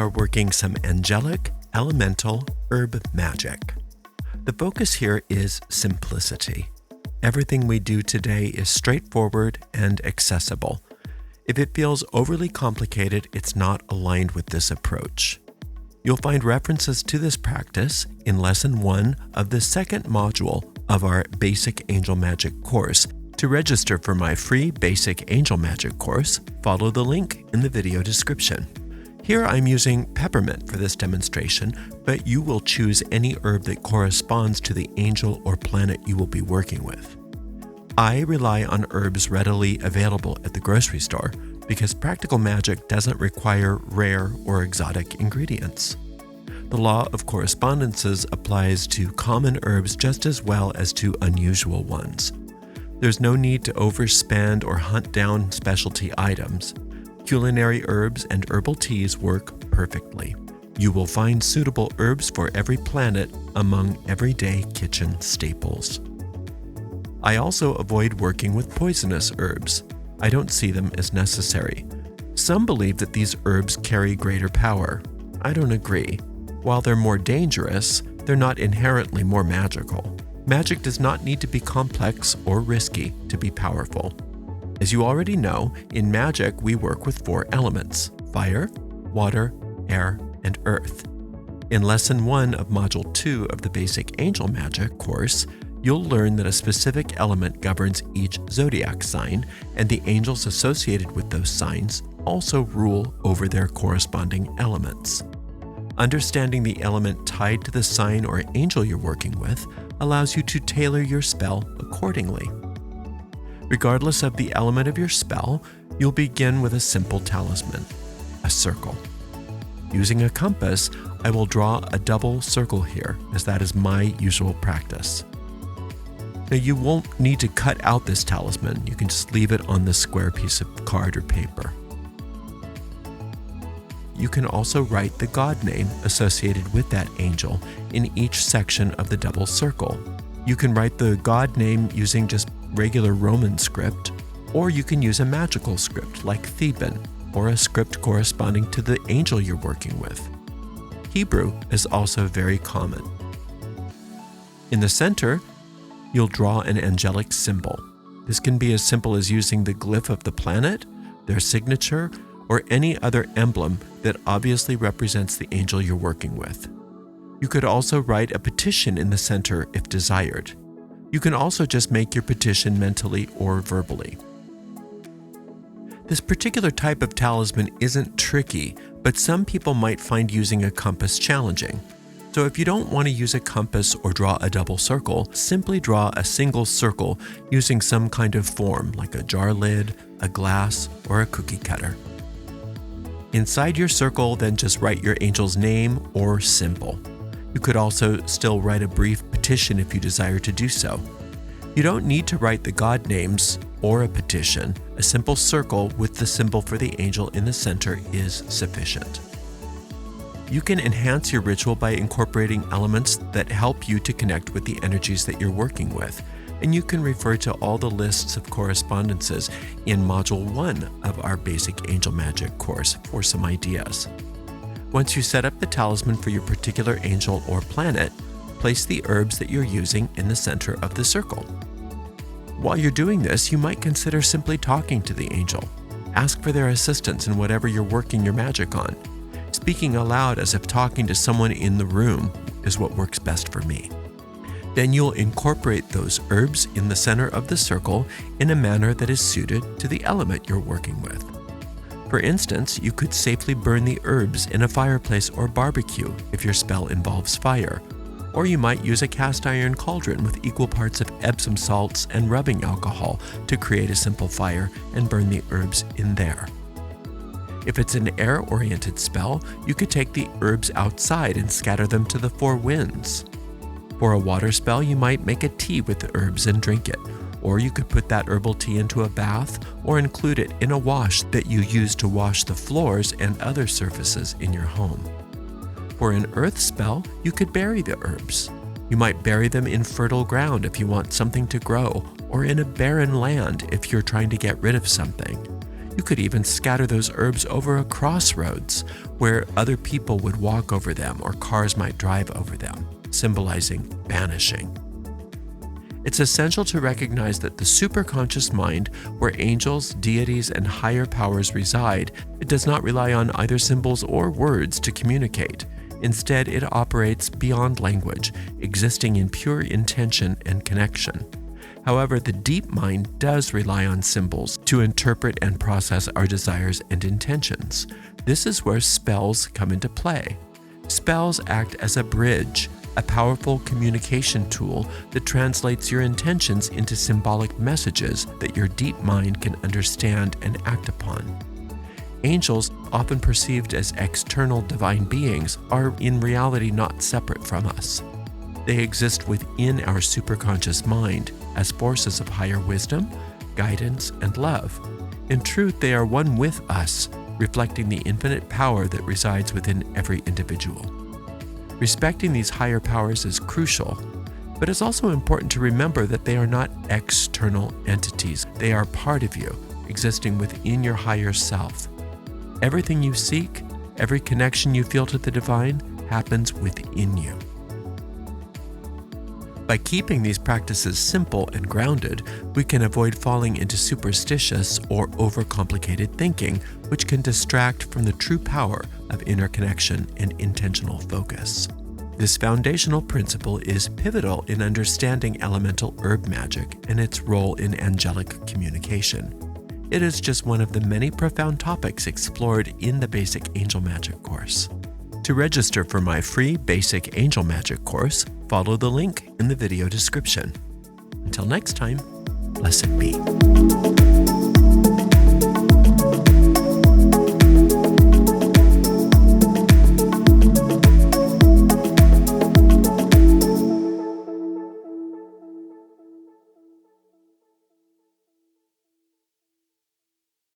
are working some angelic, elemental, herb magic. The focus here is simplicity. Everything we do today is straightforward and accessible. If it feels overly complicated, it's not aligned with this approach. You'll find references to this practice in Lesson 1 of the second module of our Basic Angel Magic course. To register for my free Basic Angel Magic course, follow the link in the video description. Here I'm using peppermint for this demonstration, but you will choose any herb that corresponds to the angel or planet you will be working with. I rely on herbs readily available at the grocery store because practical magic doesn't require rare or exotic ingredients. The law of correspondences applies to common herbs just as well as to unusual ones. There's no need to overspend or hunt down specialty items. Culinary herbs and herbal teas work perfectly. You will find suitable herbs for every planet among everyday kitchen staples. I also avoid working with poisonous herbs. I don't see them as necessary. Some believe that these herbs carry greater power. I don't agree. While they're more dangerous, they're not inherently more magical. Magic does not need to be complex or risky to be powerful. As you already know, in magic we work with 4 elements: fire, water, air, and earth. In Lesson 1 of Module 2 of the Basic Angel Magic course, you'll learn that a specific element governs each zodiac sign, and the angels associated with those signs also rule over their corresponding elements. Understanding the element tied to the sign or angel you're working with allows you to tailor your spell accordingly. Regardless of the element of your spell, you'll begin with a simple talisman, a circle. Using a compass, I will draw a double circle here, as that is my usual practice. Now, you won't need to cut out this talisman. You can just leave it on this square piece of card or paper. You can also write the god name associated with that angel in each section of the double circle. You can write the god name using just regular Roman script, or you can use a magical script like Theban, or a script corresponding to the angel you're working with. Hebrew is also very common. In the center, you'll draw an angelic symbol. This can be as simple as using the glyph of the planet, their signature, or any other emblem that obviously represents the angel you're working with. You could also write a petition in the center if desired. You can also just make your petition mentally or verbally. This particular type of talisman isn't tricky, but some people might find using a compass challenging. So if you don't want to use a compass or draw a double circle, simply draw a single circle using some kind of form like a jar lid, a glass, or a cookie cutter. Inside your circle, then just write your angel's name or symbol. You could also still write a brief petition if you desire to do so. You don't need to write the god names or a petition. A simple circle with the symbol for the angel in the center is sufficient. You can enhance your ritual by incorporating elements that help you to connect with the energies that you're working with, and you can refer to all the lists of correspondences in Module 1 of our Basic Angel Magic course for some ideas. Once you set up the talisman for your particular angel or planet, place the herbs that you're using in the center of the circle. While you're doing this, you might consider simply talking to the angel. Ask for their assistance in whatever you're working your magic on. Speaking aloud as if talking to someone in the room is what works best for me. Then you'll incorporate those herbs in the center of the circle in a manner that is suited to the element you're working with. For instance, you could safely burn the herbs in a fireplace or barbecue if your spell involves fire, or you might use a cast iron cauldron with equal parts of Epsom salts and rubbing alcohol to create a simple fire and burn the herbs in there. If it's an air-oriented spell, you could take the herbs outside and scatter them to the 4 winds. For a water spell, you might make a tea with the herbs and drink it, or you could put that herbal tea into a bath or include it in a wash that you use to wash the floors and other surfaces in your home. For an earth spell, you could bury the herbs. You might bury them in fertile ground if you want something to grow, or in a barren land if you're trying to get rid of something. You could even scatter those herbs over a crossroads where other people would walk over them or cars might drive over them, symbolizing banishing. It's essential to recognize that the superconscious mind, where angels, deities, and higher powers reside, it does not rely on either symbols or words to communicate. Instead, it operates beyond language, existing in pure intention and connection. However, the deep mind does rely on symbols to interpret and process our desires and intentions. This is where spells come into play. Spells act as a bridge, a powerful communication tool that translates your intentions into symbolic messages that your deep mind can understand and act upon. Angels, often perceived as external divine beings, are in reality not separate from us. They exist within our superconscious mind as forces of higher wisdom, guidance, and love. In truth, they are one with us, reflecting the infinite power that resides within every individual. Respecting these higher powers is crucial, but it's also important to remember that they are not external entities. They are part of you, existing within your higher self. Everything you seek, every connection you feel to the divine, happens within you. By keeping these practices simple and grounded, we can avoid falling into superstitious or overcomplicated thinking, which can distract from the true power of interconnection and intentional focus. This foundational principle is pivotal in understanding elemental herb magic and its role in angelic communication. It is just one of the many profound topics explored in the Basic Angel Magic course. To register for my free Basic Angel Magic course, follow the link in the video description. Until next time, blessed be.